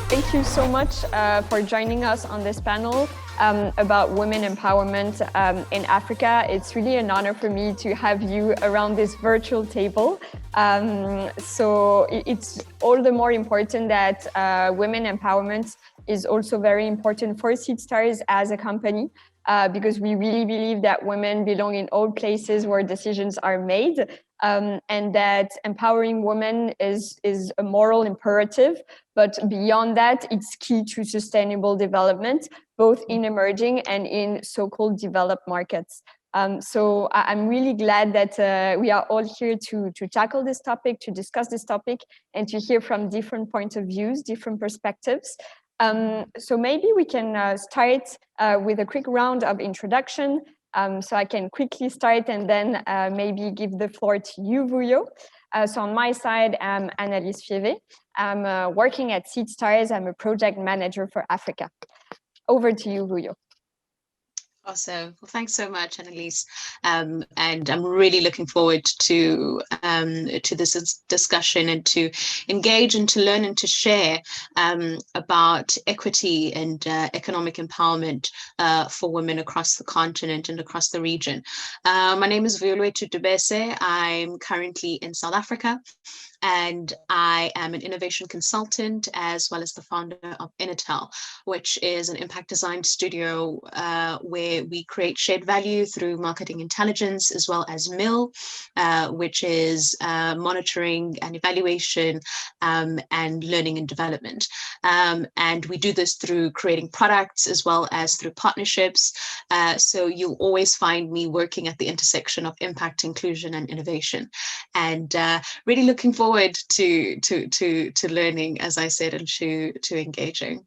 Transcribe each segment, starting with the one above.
Thank you so much for joining us on this panel about women empowerment in Africa. It's really an honor for me to have you around this virtual table. So it's all the more important that women empowerment is also very important for Seedstars as a company. Because we really believe that women belong in all places where decisions are made, and that empowering women is a moral imperative. But beyond that, it's key to sustainable development, both in emerging and in so-called developed markets. So I'm really glad that we are all here to tackle this topic, to discuss this topic, and to hear from different points of views, different perspectives. So maybe we can start with a quick round of introduction. So I can quickly start and then maybe give the floor to you, Vuyo. So on my side, I'm Annalise Fieve. I'm working at Seedstars. I'm a project manager for Africa. Over to you, Vuyo. Awesome. Well, thanks so much, Annalise. And I'm really looking forward to this discussion and to engage and to learn and to share about equity and economic empowerment for women across the continent and across the region. My name is Vuyolwethu Dubese. I'm currently in South Africa, and I am an innovation consultant as well as the founder of Innovtel, which is an impact design studio where we create shared value through marketing intelligence, as well as MIL, which is monitoring and evaluation and learning and development. And we do this through creating products as well as through partnerships. So you'll always find me working at the intersection of impact, inclusion, and innovation. And really looking forward to learning, as I said, and to engaging.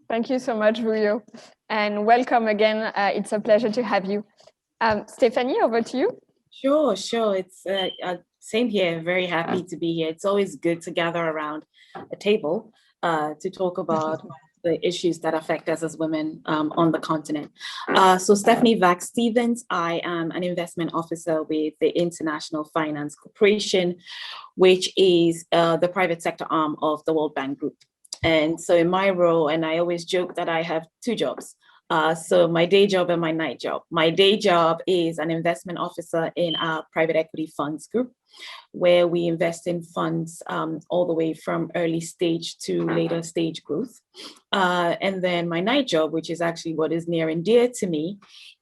Thank you so much, Vuyo, and welcome again. It's a pleasure to have you. Stephanie, over to you. Sure. It's same here. Very happy to be here. It's always good to gather around a table to talk about the issues that affect us as women on the continent. So Stephanie Vac Stevens, I am an investment officer with the International Finance Corporation, which is the private sector arm of the World Bank Group. And so in my role, and I always joke that I have two jobs. So my day job and my night job. My day job is an investment officer in our private equity funds group, where we invest in funds all the way from early stage to later stage growth. And then my night job, which is actually what is near and dear to me,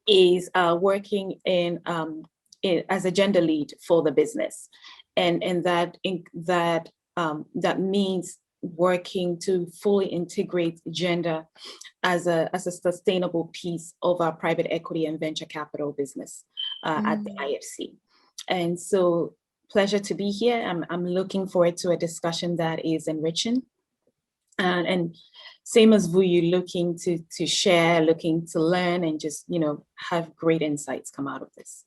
is working as a gender lead for the business. And that means working to fully integrate gender as a sustainable piece of our private equity and venture capital business at the IFC. And so pleasure to be here. I'm looking forward to a discussion that is enriching. And same as Vuyo, looking to share, looking to learn, and just, have great insights come out of this.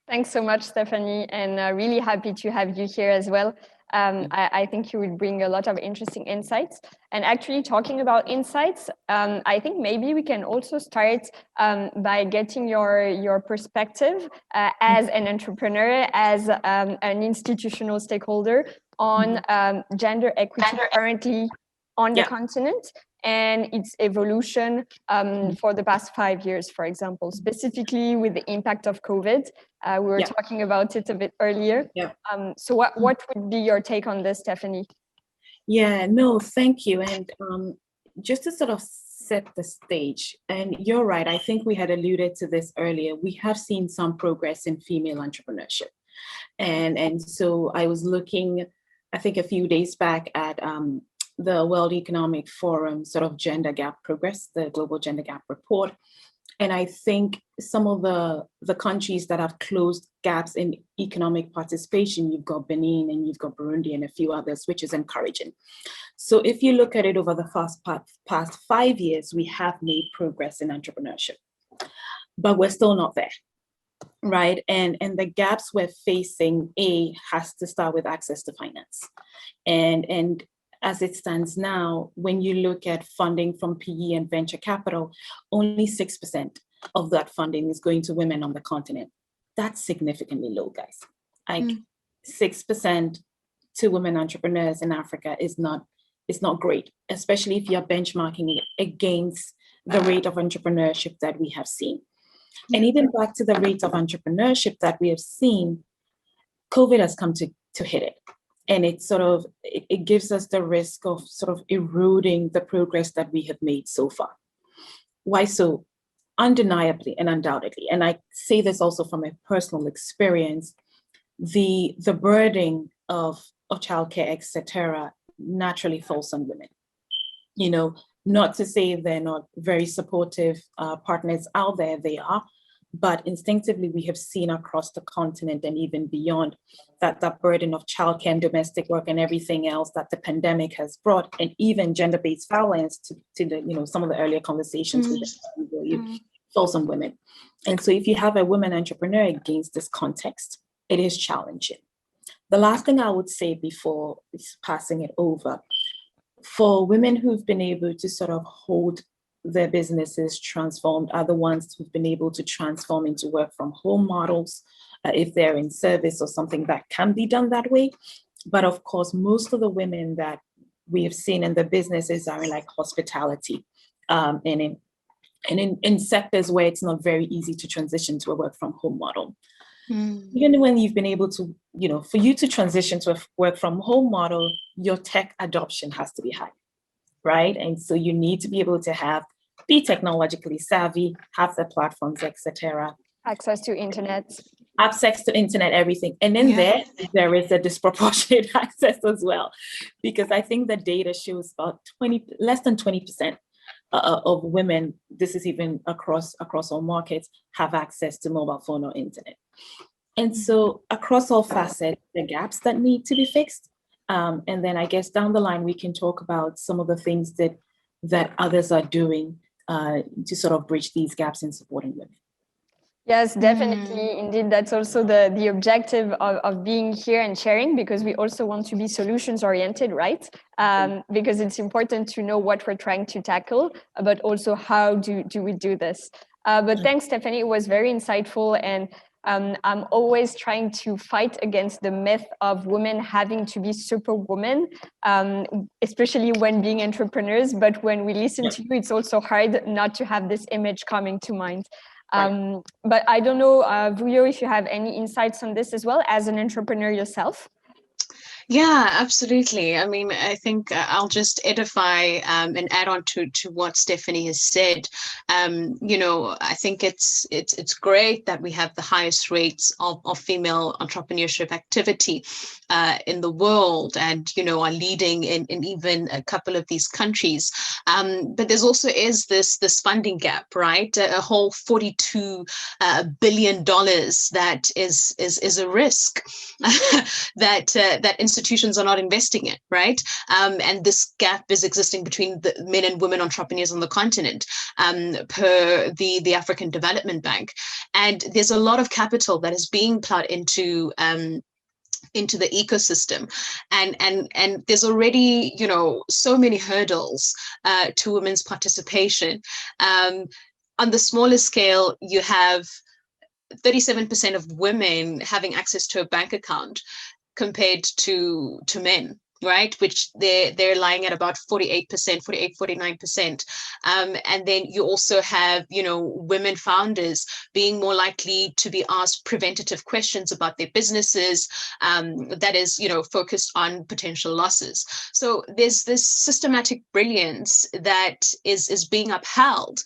Thanks so much, Stephanie, and really happy to have you here as well. I think you will bring a lot of interesting insights. And actually talking about insights, I think maybe we can also start by getting your perspective as an entrepreneur, as an institutional stakeholder on gender equity currently on the continent and its evolution for the past 5 years, for example, specifically with the impact of COVID. We were talking about it a bit earlier. So what would be your take on this, Stephanie? Yeah, no, thank you. And just to sort of set the stage, and you're right, I think we had alluded to this earlier, we have seen some progress in female entrepreneurship. And so I was looking, I think a few days back at the World Economic Forum sort of gender gap progress, the Global Gender Gap Report. And I think some of the countries that have closed gaps in economic participation, you've got Benin and you've got Burundi and a few others, which is encouraging. So if you look at it over the past 5 years, we have made progress in entrepreneurship, but we're still not there, right? And the gaps we're facing, has to start with access to finance. And as it stands now, when you look at funding from PE and venture capital, only 6% of that funding is going to women on the continent. That's significantly low, guys. Like 6% to women entrepreneurs in Africa is not is not great, especially if you're benchmarking it against the rate of entrepreneurship that we have seen. And even back to the rate of entrepreneurship that we have seen, COVID has come to hit it. And it gives us the risk of sort of eroding the progress that we have made so far. Why so? Undeniably and undoubtedly, and I say this also from a personal experience, the burden of childcare, etc., naturally falls on women. Not to say they're not very supportive partners out there, they are, but instinctively we have seen across the continent and even beyond that burden of childcare and domestic work and everything else that the pandemic has brought, and even gender-based violence to the some of the earlier conversations falls on women. And so if you have a woman entrepreneur against this context, it is challenging. The last thing I would say before passing it over, for women who've been able to sort of hold their businesses transformed are the ones who've been able to transform into work from home models, if they're in service or something that can be done that way. But of course, most of the women that we have seen in the businesses are in like hospitality and in sectors where it's not very easy to transition to a work from home model. Even when you've been able to, for you to transition to a work from home model, your tech adoption has to be high, right? And so you need to be able to be technologically savvy, have the platforms, etc. Access to internet, everything. And then there is a disproportionate access as well, because I think the data shows about less than 20% of women, this is even across all markets, have access to mobile phone or internet. And so across all facets, the gaps that need to be fixed. And then I guess down the line, we can talk about some of the things that others are doing to sort of bridge these gaps in supporting women. Yes, definitely. Indeed, that's also the objective of being here and sharing, because we also want to be solutions oriented, right? Because it's important to know what we're trying to tackle, but also how do we do this? But thanks, Stephanie. It was very insightful. And I'm always trying to fight against the myth of women having to be superwoman, especially when being entrepreneurs. But when we listen to you, it's also hard not to have this image coming to mind. But I don't know, Vuyo, if you have any insights on this as well as an entrepreneur yourself. Yeah, absolutely. I mean, I think I'll just edify and add on to what Stephanie has said. I think it's great that we have the highest rates of female entrepreneurship activity in the world, and are leading in even a couple of these countries. But there's also this funding gap, right? A whole $42 billion that is a risk that institutions are not investing in, right? And this gap is existing between the men and women entrepreneurs on the continent, per the African Development Bank. And there's a lot of capital that is being plowed into the ecosystem, and there's already so many hurdles to women's participation. On the smaller scale, you have 37% of women having access to a bank account compared to men, right? Which they're lying at about 49%. And then you also have, women founders being more likely to be asked preventative questions about their businesses, that is, focused on potential losses. So there's this systematic brilliance that is being upheld,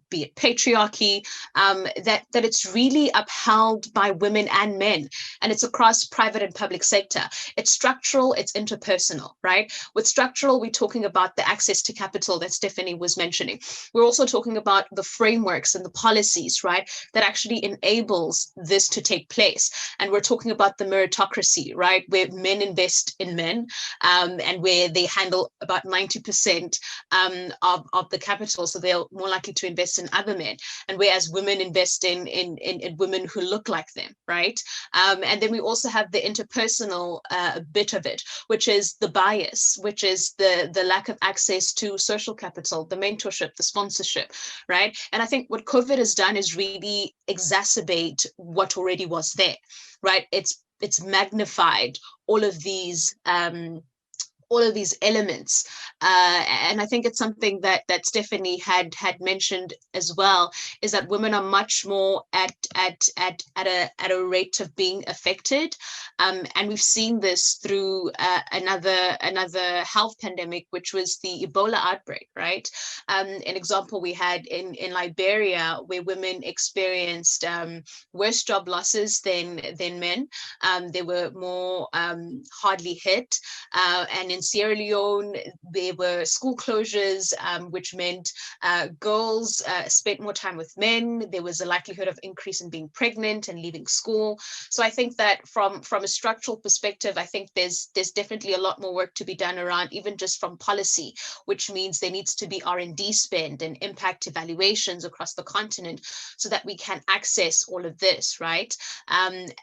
be it patriarchy, that it's really upheld by women and men, and it's across private and public sector. It's structural, it's interpersonal, right? With structural, we're talking about the access to capital that Stephanie was mentioning. We're also talking about the frameworks and the policies, right, that actually enables this to take place. And we're talking about the meritocracy, right, where men invest in men, and where they handle about 90% of the capital, so they're more likely to invest in other men, and whereas women invest in women who look like them, right? And then we also have the interpersonal bit of it, which is the bias, which is the lack of access to social capital, the mentorship, the sponsorship, right? And I think what COVID has done is really exacerbate what already was there, right? It's magnified all of these all of these elements, and I think it's something that Stephanie had mentioned as well, is that women are much more at a rate of being affected, and we've seen this through another health pandemic, which was the Ebola outbreak, right? An example we had in Liberia, where women experienced worse job losses than men. They were more hardly hit, and in Sierra Leone, there were school closures, which meant girls spent more time with men. There was a likelihood of increase in being pregnant and leaving school. So I think that from a structural perspective, I think there's definitely a lot more work to be done around, even just from policy, which means there needs to be R&D spend and impact evaluations across the continent so that we can access all of this, right? And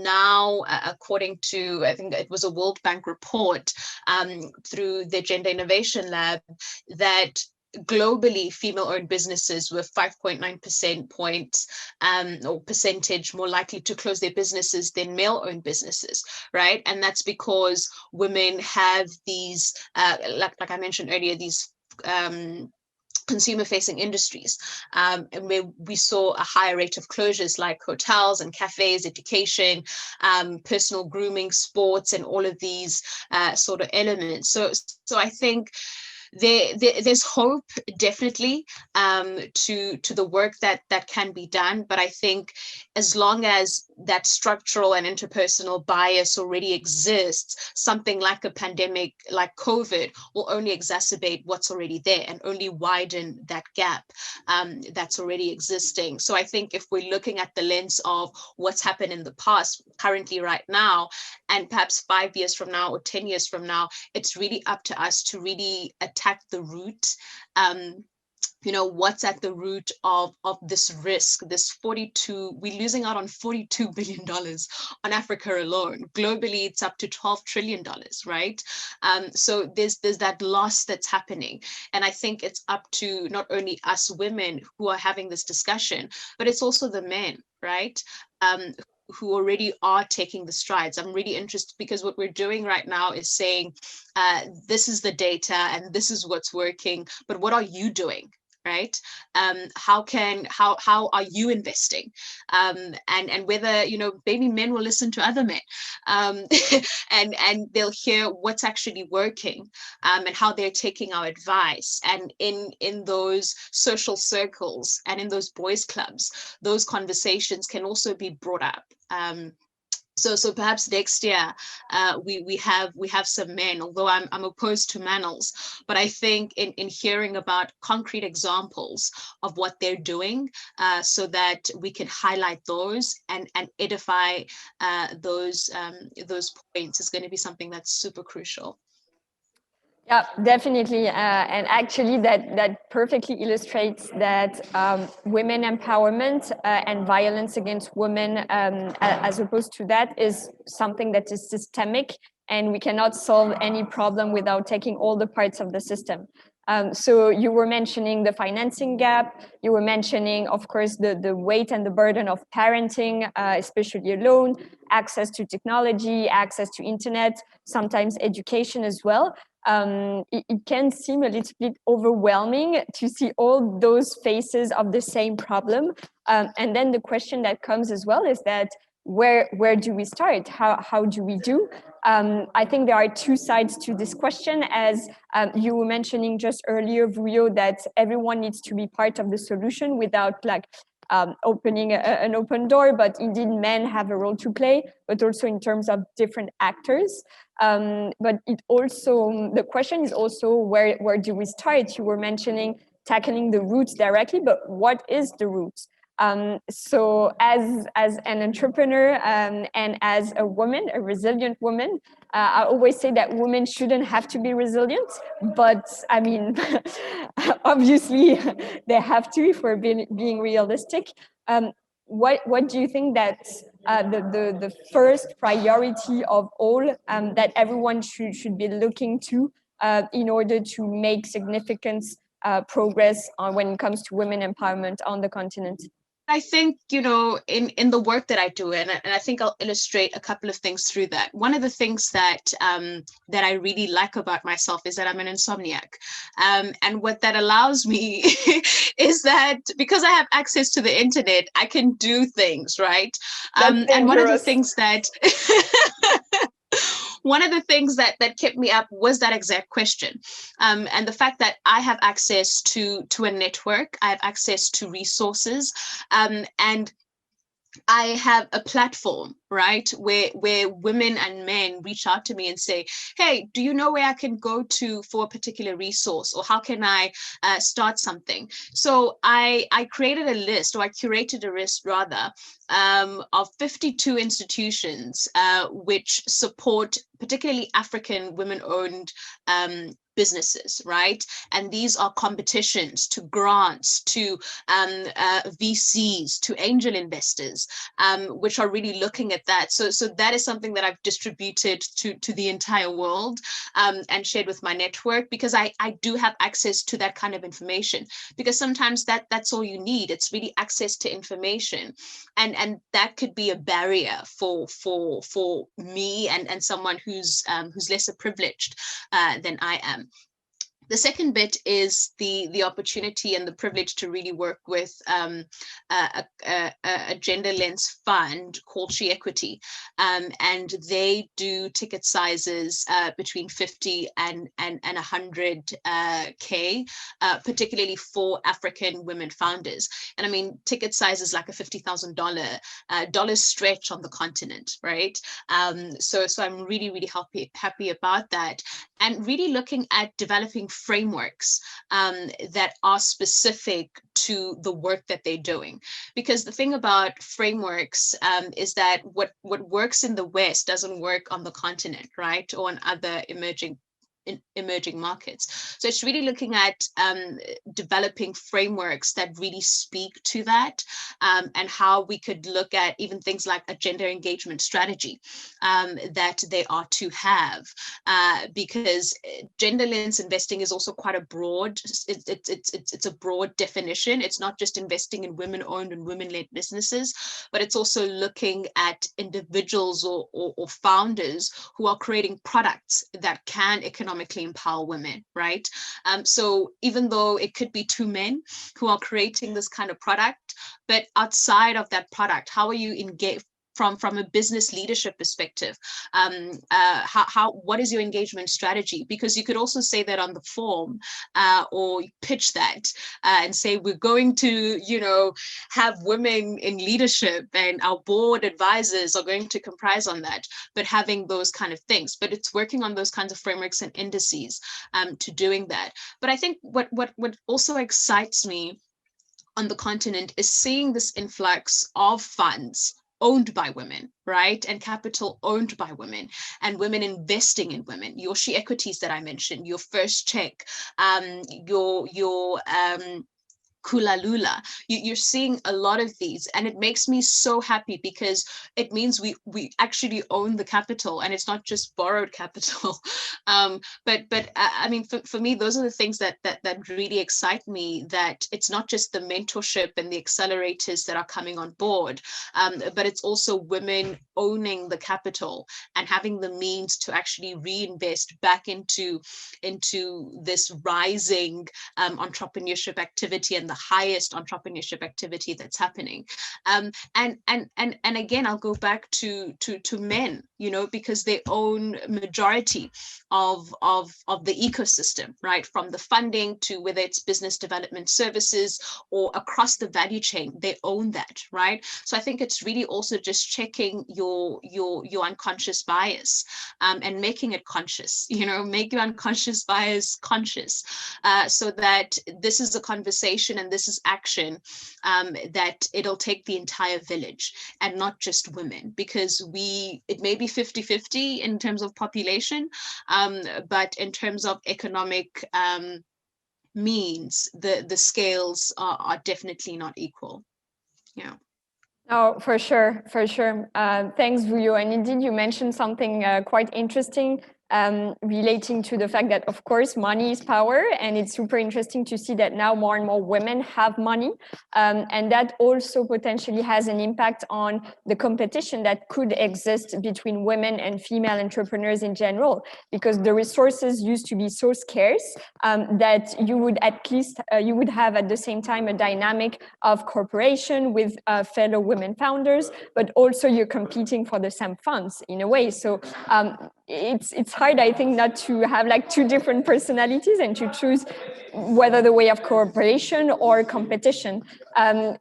now, according to, I think it was a World Bank report, through the Gender Innovation Lab, that globally female-owned businesses were 5.9% points or percentage more likely to close their businesses than male-owned businesses, right? And that's because women have these, like I mentioned earlier, these consumer-facing industries, and where we saw a higher rate of closures, like hotels and cafes, education, personal grooming, sports, and all of these sort of elements. So I think there's hope, definitely, to the work that can be done. But I think as long as that structural and interpersonal bias already exists, something like a pandemic like COVID will only exacerbate what's already there and only widen that gap that's already existing. So I think if we're looking at the lens of what's happened in the past, currently, right now, and perhaps 5 years from now or 10 years from now, it's really up to us to really attack the root. What's at the root of this risk, we're losing out on $42 billion on Africa alone. Globally, it's up to $12 trillion, right? So there's that loss that's happening. And I think it's up to not only us women who are having this discussion, but it's also the men, right? Who already are taking the strides. I'm really interested, because what we're doing right now is saying, this is the data and this is what's working, but what are you doing? Right? How are you investing? And whether, maybe men will listen to other men, and they'll hear what's actually working, and how they're taking our advice. And in those social circles and in those boys' clubs, those conversations can also be brought up. So perhaps next year we have some men, although I'm opposed to manels, but I think in hearing about concrete examples of what they're doing, so that we can highlight those and edify those points, is going to be something that's super crucial. Yeah, definitely. And actually that perfectly illustrates that women empowerment and violence against women, as opposed to that, is something that is systemic, and we cannot solve any problem without taking all the parts of the system. So you were mentioning the financing gap. You were mentioning, of course, the weight and the burden of parenting, especially alone, access to technology, access to internet, sometimes education as well. It can seem a little bit overwhelming to see all those faces of the same problem. And then the question that comes as well is that where do we start? How do we do? I think there are two sides to this question, as you were mentioning just earlier, Vuyo, that everyone needs to be part of the solution without opening an open door, but indeed men have a role to play, but also in terms of different actors. But the question is also where do we start? You were mentioning tackling the roots directly, but what is the root? So as an entrepreneur and as a woman, a resilient woman, I always say that women shouldn't have to be resilient, but I mean, obviously they have to if we're being realistic. What do you think that the first priority of all that everyone should be looking to in order to make significant progress when it comes to women empowerment on the continent? I think, you know, in the work that I do, and I think I'll illustrate a couple of things through that. One of the things that that I really like about myself is that I'm an insomniac. And what that allows me is that because I have access to the internet, I can do things, right? That's And one of the dangerous. things that one of the things that kept me up was that exact question, and the fact that I have access to a network, I have access to resources, and I have a platform, right, where women and men reach out to me and say, hey, do you know where I can go to for a particular resource, or how can I start something? So I created a list, or I curated a list rather, of 52 institutions which support particularly African women-owned businesses, right? And these are competitions to grants, to VCs, to angel investors, which are really looking at that. So that is something that I've distributed to the entire world, and shared with my network, because I do have access to that kind of information, because sometimes that's all you need. It's really access to information. And that could be a barrier for me and someone who's lesser privileged than I am. The second bit is the opportunity and the privilege to really work with a gender lens fund called She Equity, and they do ticket sizes between 50 and 100K, particularly for African women founders. And I mean, ticket sizes like a $50,000 stretch on the continent, right? So I'm really happy about that, and really looking at developing frameworks that are specific to the work that they're doing. Because the thing about frameworks is that what works in the West doesn't work on the continent, right? Or on other emerging markets. So it's really looking at developing frameworks that really speak to that, and how we could look at even things like a gender engagement strategy that they are to have, because gender lens investing is also quite a broad, it's a broad definition. It's not just investing in women-owned and women-led businesses, but it's also looking at individuals or founders who are creating products that can economically empower women, right? So even though it could be two men who are creating this kind of product, but outside of that product, how are you engaged from a business leadership perspective? What is your engagement strategy? Because you could also say that on the form, or pitch that and say, we're going to, you know, have women in leadership and our board advisors are going to comprise on that, but having those kind of things. But it's working on those kinds of frameworks and indices to doing that. But I think what also excites me on the continent is seeing this influx of funds owned by women, right? And capital owned by women, and women investing in women. Your She Equities that I mentioned, your First Check, your Kula Lula, you're seeing a lot of these, and it makes me so happy, because it means we actually own the capital, and it's not just borrowed capital. But I mean, for me, those are the things that really excite me, that it's not just the mentorship and the accelerators that are coming on board, but it's also women owning the capital and having the means to actually reinvest back into this rising entrepreneurship activity, and the highest entrepreneurship activity that's happening. And again, I'll go back to men, you know, because they own majority of the ecosystem, right? From the funding to whether it's business development services or across the value chain, they own that, right? So I think it's really also just checking your unconscious bias, and making it conscious, you know, make your unconscious bias conscious, so that this is a conversation and this is action, that it'll take the entire village and not just women, because it may be 50-50 in terms of population, but in terms of economic means, the scales are definitely not equal. Yeah. Oh, for sure, for sure. Thanks, Vuyo. And indeed, you mentioned something quite interesting relating to the fact that, of course, money is power, and it's super interesting to see that now more and more women have money, and that also potentially has an impact on the competition that could exist between women and female entrepreneurs in general, because the resources used to be so scarce that you would at least you would have at the same time a dynamic of cooperation with fellow women founders, but also you're competing for the same funds in a way. So it's hard, I think, not to have like two different personalities and to choose whether the way of cooperation or competition.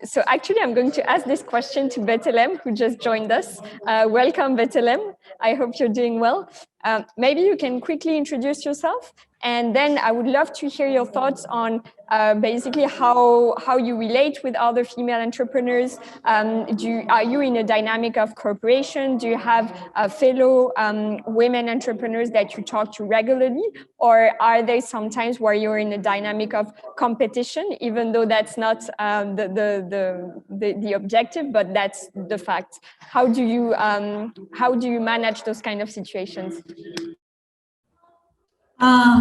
So actually, I'm going to ask this question to Bethelhem, who just joined us. Welcome, Bethelhem. I hope you're doing well. Maybe you can quickly introduce yourself, and then I would love to hear your thoughts on basically how you relate with other female entrepreneurs. Are you in a dynamic of cooperation? Do you have fellow women entrepreneurs that you talk to regularly? Or are there some times where you're in a dynamic of competition, even though that's not the objective, but that's the fact? How do you manage those kind of situations?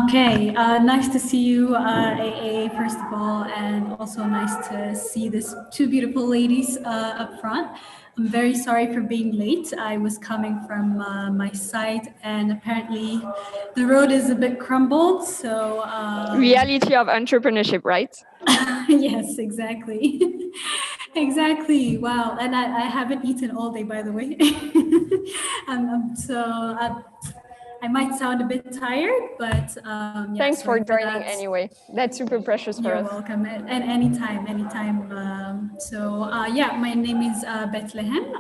Okay, nice to see you, AA, first of all, and also nice to see these two beautiful ladies up front. I'm very sorry for being late. I was coming from my site, and apparently the road is a bit crumbled, so... Reality of entrepreneurship, right? Yes, exactly. Exactly. Wow. And I haven't eaten all day, by the way. I might sound a bit tired, but yeah, thanks for joining anyway. That's super precious for us. You're welcome. And anytime. Yeah, my name is Bethelhem,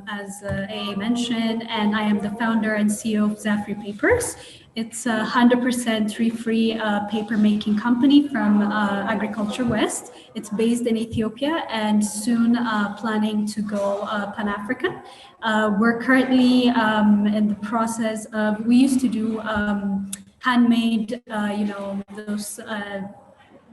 as AA mentioned, and I am the founder and CEO of Zafree Papers. It's a 100% tree-free paper making company from Agriculture West. It's based in Ethiopia and soon planning to go Pan-African. We're currently in the process of, we used to do handmade, those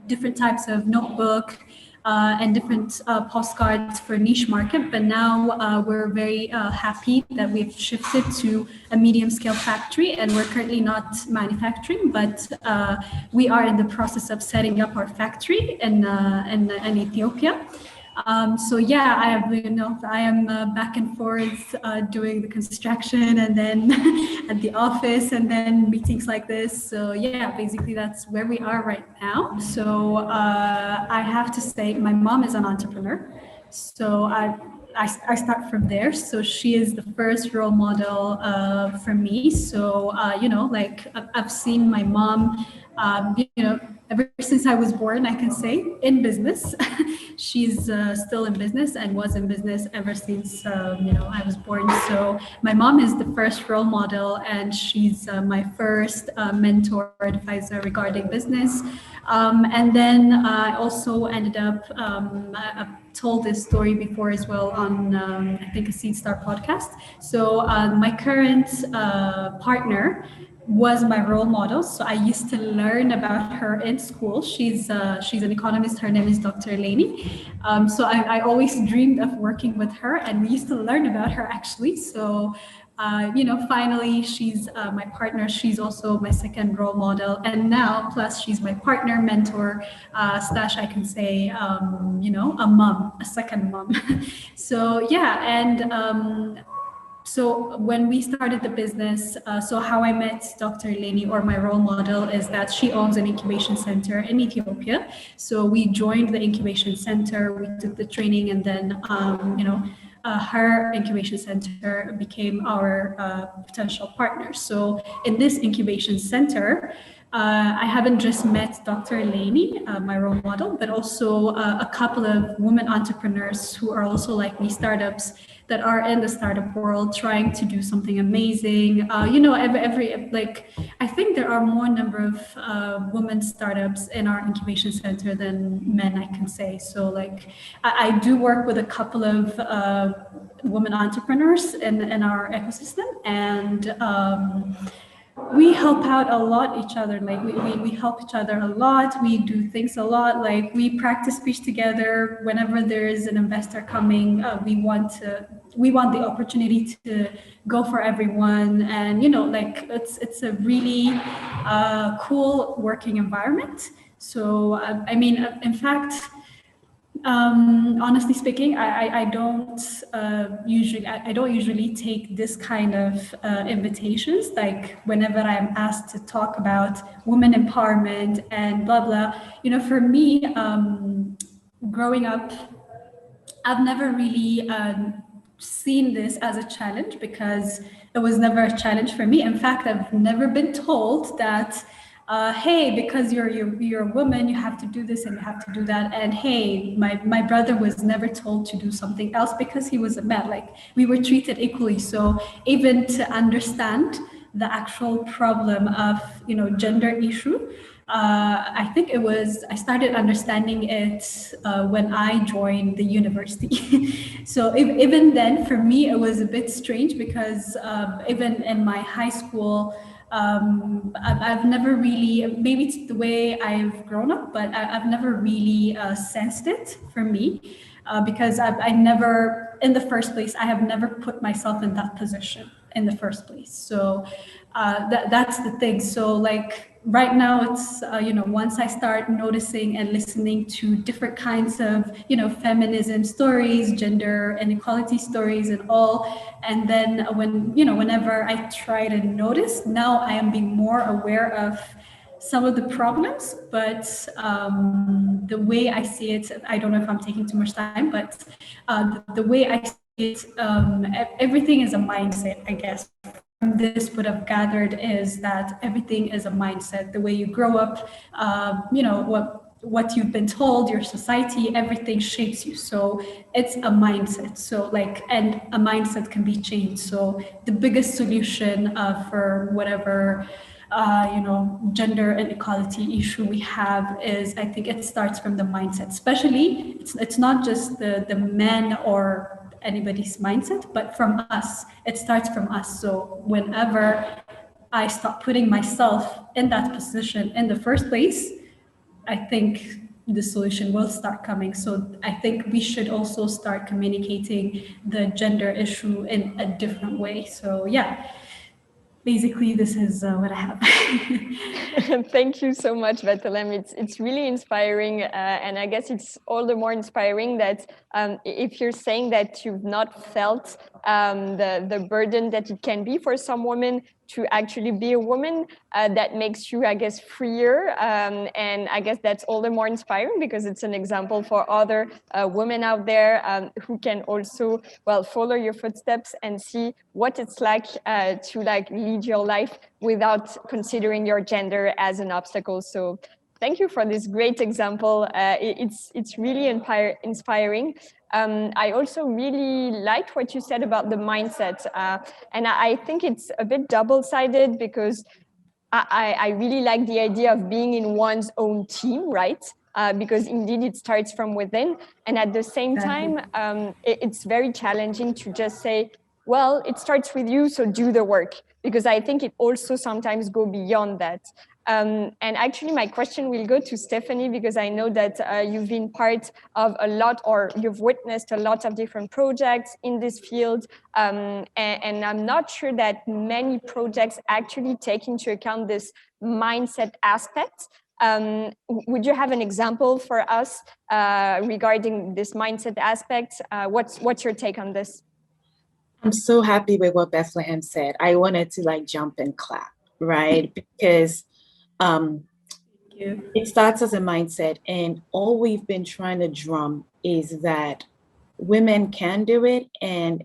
different types of notebook and different postcards for niche market. But now we're very happy that we've shifted to a medium scale factory, and we're currently not manufacturing, but we are in the process of setting up our factory in Ethiopia. So yeah, I am back and forth doing the construction and then at the office and then meetings like this. So yeah, basically that's where we are right now. So I have to say my mom is an entrepreneur. So I start from there. So she is the first role model for me. So, like I've seen my mom, ever since I was born, I can say, in business. She's still in business and was in business ever since, I was born. So my mom is the first role model, and she's my first mentor advisor regarding business. And then I also ended up, I've told this story before as well on, I think, a Seedstar podcast. So my current partner was my role model. So I used to learn about her in school. She's an economist. Her name is Dr. Leni. So I always dreamed of working with her, and we used to learn about her actually. So, finally she's my partner. She's also my second role model. And now, plus she's my partner, mentor, / I can say, a mom, a second mom. So yeah, and so when we started the business, so how I met Dr. Leni, or my role model, is that she owns an incubation center in Ethiopia. So we joined the incubation center, we took the training, and then, her incubation center became our potential partner. So in this incubation center, I haven't just met Dr. Leni, my role model, but also a couple of women entrepreneurs who are also like me, startups that are in the startup world trying to do something amazing. I think there are more number of women startups in our incubation center than men, I can say. So like, I do work with a couple of women entrepreneurs in our ecosystem, and we help out a lot each other. Like we help each other a lot. We do things a lot. Like we practice speech together. Whenever there is an investor coming, we want the opportunity to go for everyone. And like it's a really cool working environment. So I mean, in fact, honestly speaking, I don't usually take this kind of invitations. Like whenever I'm asked to talk about women empowerment and blah blah. For me, growing up, I've never really seen this as a challenge because it was never a challenge for me. In fact, I've never been told that, hey, because you're a woman, you have to do this and you have to do that. And hey, my brother was never told to do something else because he was a man. Like we were treated equally. So even to understand the actual problem of gender issue, I think I started understanding it when I joined the university. So even then, for me, it was a bit strange because even in my high school, I've never really, maybe it's the way I've grown up, but I've never really sensed it for me because I never, in the first place, I have never put myself in that position in the first place. So that's the thing. So like right now it's, once I start noticing and listening to different kinds of, feminism stories, gender inequality stories and all. And then whenever I try to notice, now I am being more aware of some of the problems, but the way I see it, I don't know if I'm taking too much time, but the way I see it, everything is a mindset, I guess. This would have gathered is that everything is a mindset. The way you grow up, what you've been told, your society, everything shapes you. So it's a mindset. So and a mindset can be changed. So the biggest solution for whatever gender inequality issue we have is, I think it starts from the mindset. Especially, it's not just the men or anybody's mindset, but from us. It starts from us. So whenever I stop putting myself in that position in the first place, I think the solution will start coming. So I think we should also start communicating the gender issue in a different way. So yeah, basically this is what I have. Thank you so much, Bethelhem. It's really inspiring, and I guess it's all the more inspiring that if you're saying that you've not felt the burden that it can be for some women to actually be a woman, that makes you, I guess, freer, and I guess that's all the more inspiring because it's an example for other women out there who can also, well, follow your footsteps and see what it's like to lead your life without considering your gender as an obstacle. So thank you for this great example. It's really inspiring. I also really liked what you said about the mindset. And I think it's a bit double-sided because I really like the idea of being in one's own team, right? Because indeed it starts from within. And at the same time, it's very challenging to just say, well, it starts with you, so do the work. Because I think it also sometimes go beyond that. And actually, my question will go to Stephanie, because I know that you've been part of a lot, or you've witnessed a lot of different projects in this field. And I'm not sure that many projects actually take into account this mindset aspect. Would you have an example for us regarding this mindset aspect? What's your take on this? I'm so happy with what Bethelhem said. I wanted to jump and clap, right? Because it starts as a mindset, and all we've been trying to drum is that women can do it, and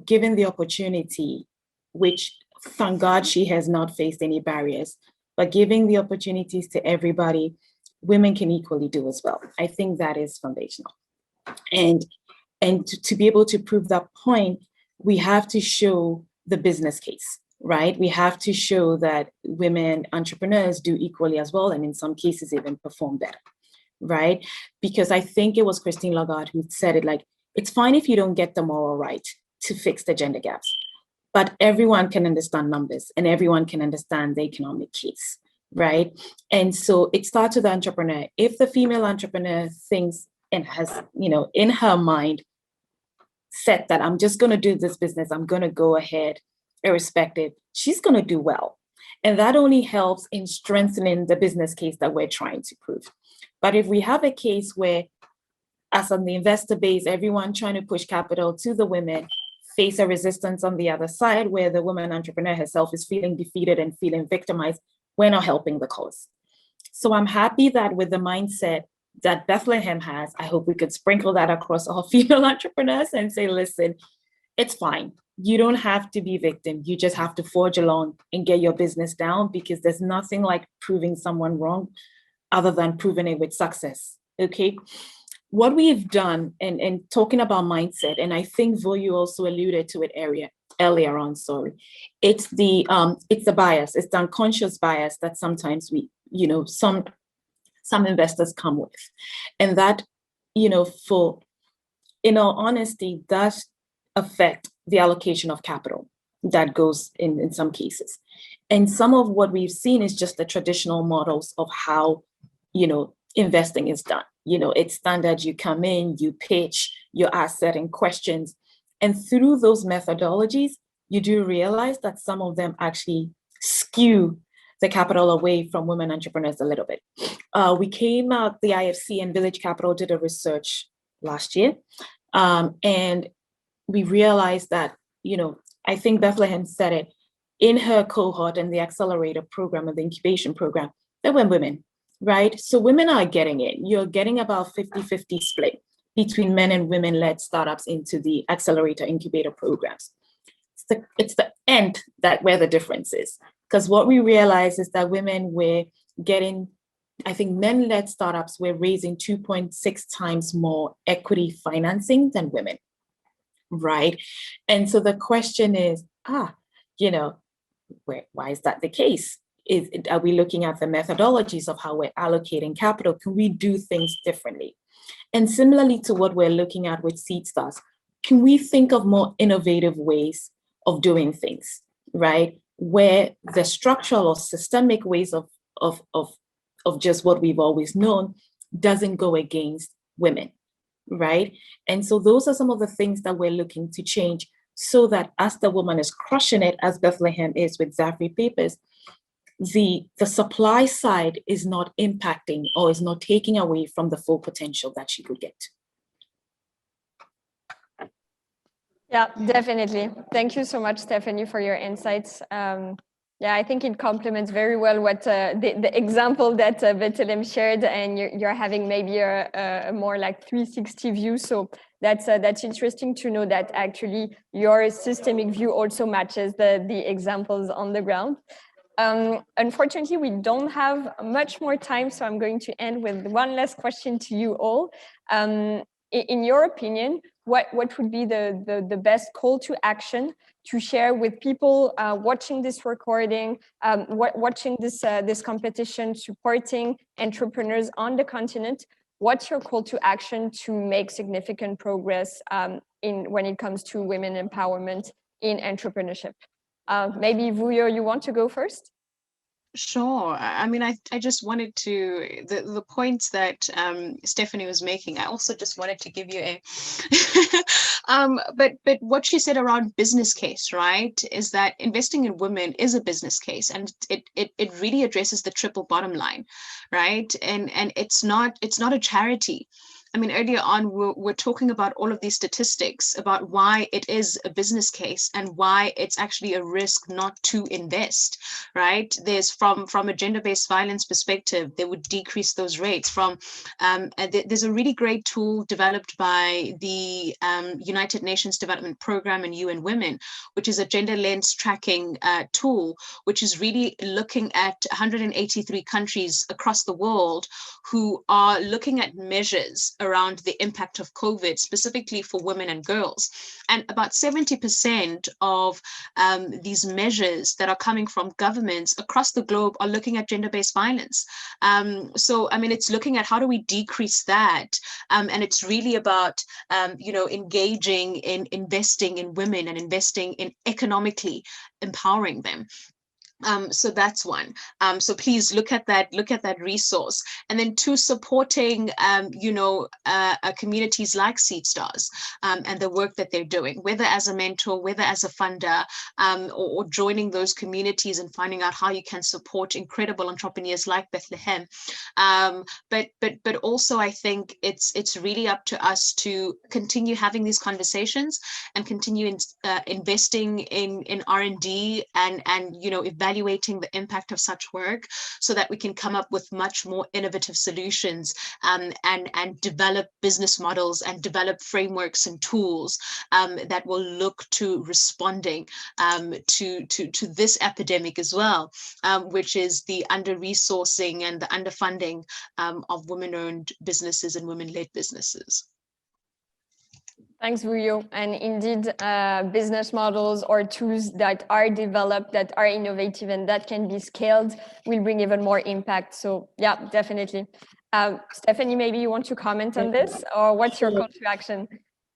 given the opportunity, which thank God she has not faced any barriers, but giving the opportunities to everybody, women can equally do as well. I think that is foundational. And to be able to prove that point, we have to show the business case, right? We have to show that women entrepreneurs do equally as well, and in some cases even perform better, right? Because I think it was Christine Lagarde who said it, it's fine if you don't get the moral right to fix the gender gaps, but everyone can understand numbers and everyone can understand the economic case, right? And so it starts with the entrepreneur. If the female entrepreneur thinks and has, in her mind, set that I'm just going to do this business, I'm going to go ahead irrespective, she's going to do well. And that only helps in strengthening the business case that we're trying to prove. But if we have a case where, as on the investor base, everyone trying to push capital to the women, face a resistance on the other side where the woman entrepreneur herself is feeling defeated and feeling victimized, we're not helping the cause. So I'm happy that with the mindset that Bethelhem has, I hope we could sprinkle that across all female entrepreneurs and say, listen, it's fine. You don't have to be victim. You just have to forge along and get your business down, because there's nothing like proving someone wrong other than proving it with success. Okay. What we've done, and talking about mindset, and I think Vuyo also alluded to it earlier on, it's the bias, it's the unconscious bias that sometimes we, some investors come with. And that, in all honesty, does affect the allocation of capital that goes in some cases. And some of what we've seen is just the traditional models of how, investing is done. It's standard. You come in, you pitch, you ask certain questions. And through those methodologies, you do realize that some of them actually skew the capital away from women entrepreneurs a little bit. We came out, the IFC and Village Capital did a research last year. And we realized that, I think Bethelhem said it, in her cohort and the accelerator program and the incubation program, there were women, right? So women are getting it. You're getting about 50-50 split between men and women-led startups into the accelerator incubator programs. It's the end where the difference is. Because what we realized is that women were getting, I think men-led startups were raising 2.6 times more equity financing than women, right? And so the question is, why is that the case? Are we looking at the methodologies of how we're allocating capital? Can we do things differently? And similarly to what we're looking at with Seedstars, can we think of more innovative ways of doing things, right? Where the structural or systemic ways of just what we've always known doesn't go against women, right? And so those are some of the things that we're looking to change, so that as the woman is crushing it, as Bethelhem is with Zafree papers, the supply side is not impacting or is not taking away from the full potential that she could get. Yeah, definitely. Thank you so much, Stephanie, for your insights. I think it complements very well what the example that Bethelhem shared, and you're having maybe a more like 360 view. So that's interesting to know that actually your systemic view also matches the examples on the ground. Unfortunately, we don't have much more time, so I'm going to end with one last question to you all. In your opinion, what would be the best call to action to share with people watching this recording, watching this competition, supporting entrepreneurs on the continent? What's your call to action to make significant progress when it comes to women empowerment in entrepreneurship? Maybe Vuyo, you want to go first? Sure. I mean, I just wanted to, the points that Stephanie was making, I also just wanted to give you a, but what she said around business case, right, is that investing in women is a business case, and it really addresses the triple bottom line, right? And it's not a charity. I mean, earlier on, we're talking about all of these statistics about why it is a business case and why it's actually a risk not to invest, right? There's from a gender-based violence perspective, they would decrease those rates. There's a really great tool developed by the United Nations Development Program and UN Women, which is a gender lens tracking tool, which is really looking at 183 countries across the world who are looking at measures around the impact of COVID, specifically for women and girls. And about 70% of these measures that are coming from governments across the globe are looking at gender-based violence. So, I mean, it's looking at how do we decrease that? And it's really about, engaging in investing in women and investing in economically empowering them. So that's one. So please look at that resource. And then two, supporting, communities like Seedstars and the work that they're doing, whether as a mentor, whether as a funder, or joining those communities and finding out how you can support incredible entrepreneurs like Bethelhem. But also, I think it's really up to us to continue having these conversations and continue investing in R&D and evaluating the impact of such work so that we can come up with much more innovative solutions and develop business models and develop frameworks and tools that will look to responding to this epidemic as well, which is the under-resourcing and the underfunding of women-owned businesses and women-led businesses. Thanks, Vuyo. And indeed, business models or tools that are developed, that are innovative and that can be scaled will bring even more impact. So yeah, definitely. Stephanie, maybe you want to comment on this, or what's your call to action?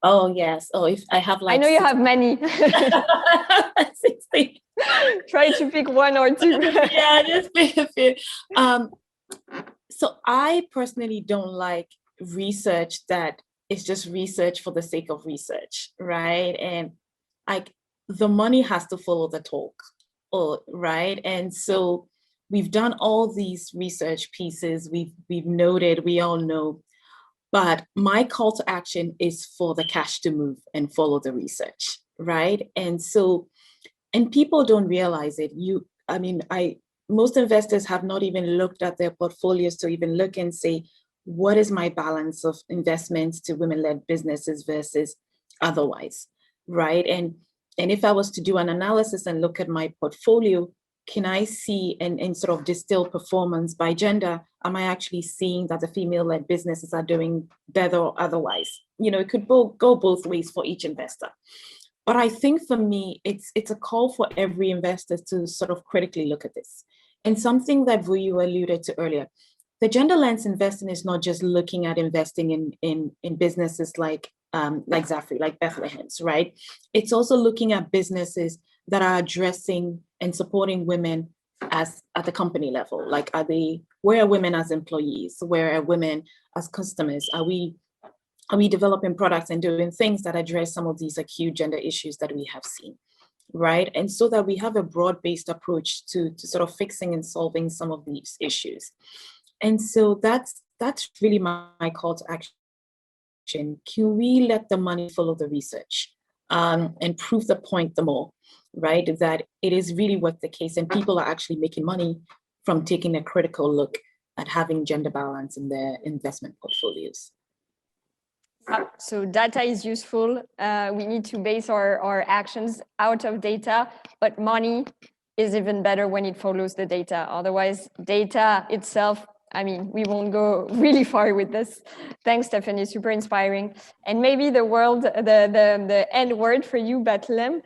Oh, yes. Oh, if I have like... I know you have many. 60. Try to pick one or two. Yeah, just pick a few. So I personally don't like research that it's just research for the sake of research, right? And like the money has to follow the talk, right? And so we've done all these research pieces, we've noted, we all know, but my call to action is for the cash to move and follow the research, right? And so, and people don't realize it. Most investors have not even looked at their portfolios to even look and say, what is my balance of investments to women-led businesses versus otherwise, right? And if I was to do an analysis and look at my portfolio, can I see and sort of distill performance by gender? Am I actually seeing that the female-led businesses are doing better or otherwise? It could go both ways for each investor. But I think for me, it's a call for every investor to sort of critically look at this. And something that Vuyo alluded to earlier, the gender lens investing is not just looking at investing in businesses like Zafree, like Bethlehem's, right? It's also looking at businesses that are addressing and supporting women at the company level. Like, where are women as employees? Where are women as customers? Are we developing products and doing things that address some of these acute gender issues that we have seen, right? And so that we have a broad-based approach to sort of fixing and solving some of these issues. And so that's really my call to action. Can we let the money follow the research and prove the point the more, right? That it is really what the case, and people are actually making money from taking a critical look at having gender balance in their investment portfolios. So data is useful. We need to base our actions out of data, but money is even better when it follows the data. Otherwise, data itself, we won't go really far with this. Thanks, Stephanie, super inspiring. And maybe the end word for you, Bethelhem.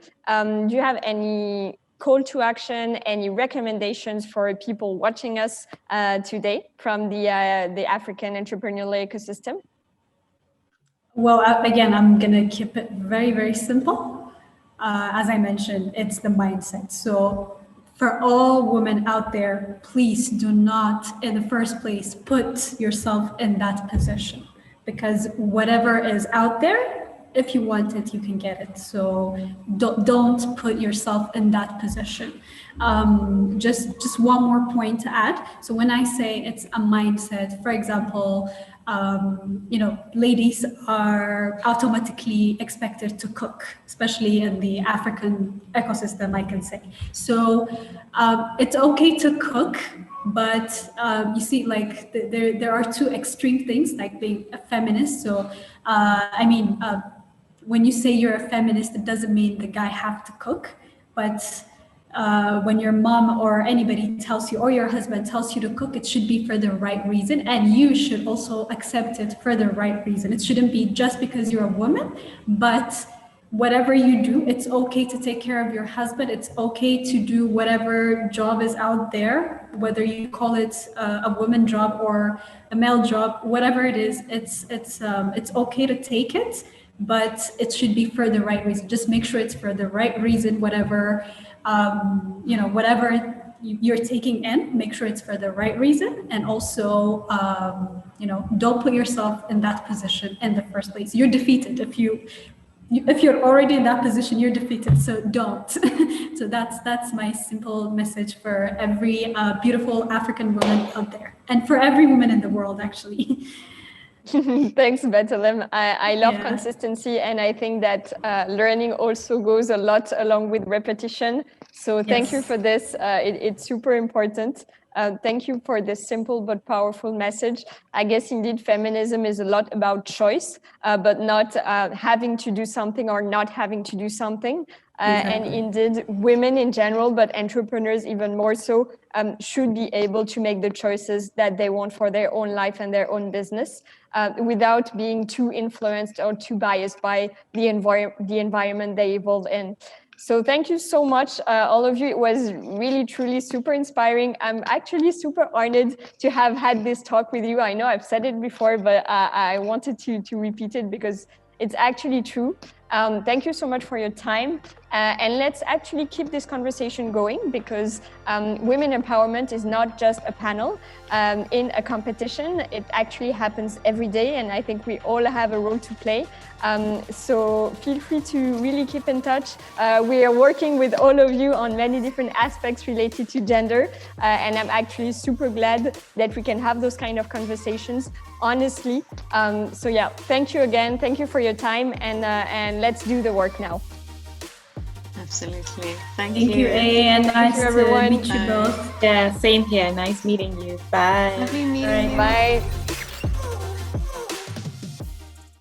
Do you have any call to action, any recommendations for people watching us today from the African entrepreneurial ecosystem? Well, again, I'm going to keep it very, very simple. As I mentioned, it's the mindset. So for all women out there, please do not, in the first place, put yourself in that position, because whatever is out there, if you want it, you can get it. So don't put yourself in that position. Just one more point to add. So when I say it's a mindset, for example, ladies are automatically expected to cook, especially in the African ecosystem, I can say. So it's okay to cook, but you see, like there are two extreme things, like being a feminist. So when you say you're a feminist, it doesn't mean the guy have to cook, but when your mom or anybody tells you, or your husband tells you to cook, it should be for the right reason, and you should also accept it for the right reason. It shouldn't be just because you're a woman, but whatever you do, it's okay to take care of your husband. It's okay to do whatever job is out there, whether you call it a woman job or a male job, whatever it is, it's okay to take it, but it should be for the right reason. Just make sure it's for the right reason, whatever, whatever you're taking in, make sure it's for the right reason. And also, don't put yourself in that position in the first place. You're defeated if you're already in that position, you're defeated. So don't. So that's my simple message for every beautiful African woman out there, and for every woman in the world, actually. Thanks, Bethelhem. I love consistency, and I think that learning also goes a lot along with repetition. So thank you for this. It's super important. Thank you for this simple but powerful message. I guess indeed feminism is a lot about choice, but not having to do something or not having to do something. And indeed, women in general, but entrepreneurs even more so, should be able to make the choices that they want for their own life and their own business, without being too influenced or too biased by the environment they evolve in. So thank you so much, all of you. It was really, truly super inspiring. I'm actually super honored to have had this talk with you. I know I've said it before, but I wanted to repeat it because it's actually true. Thank you so much for your time. And let's actually keep this conversation going, because women empowerment is not just a panel in a competition. It actually happens every day, and I think we all have a role to play. So feel free to really keep in touch. We are working with all of you on many different aspects related to gender, and I'm actually super glad that we can have those kind of conversations, honestly. So yeah, thank you again. Thank you for your time, and let's do the work now. Absolutely. Thank you, A, and nice to meet you both. Yeah, same here. Nice meeting you. Bye. Lovely meeting you. Bye.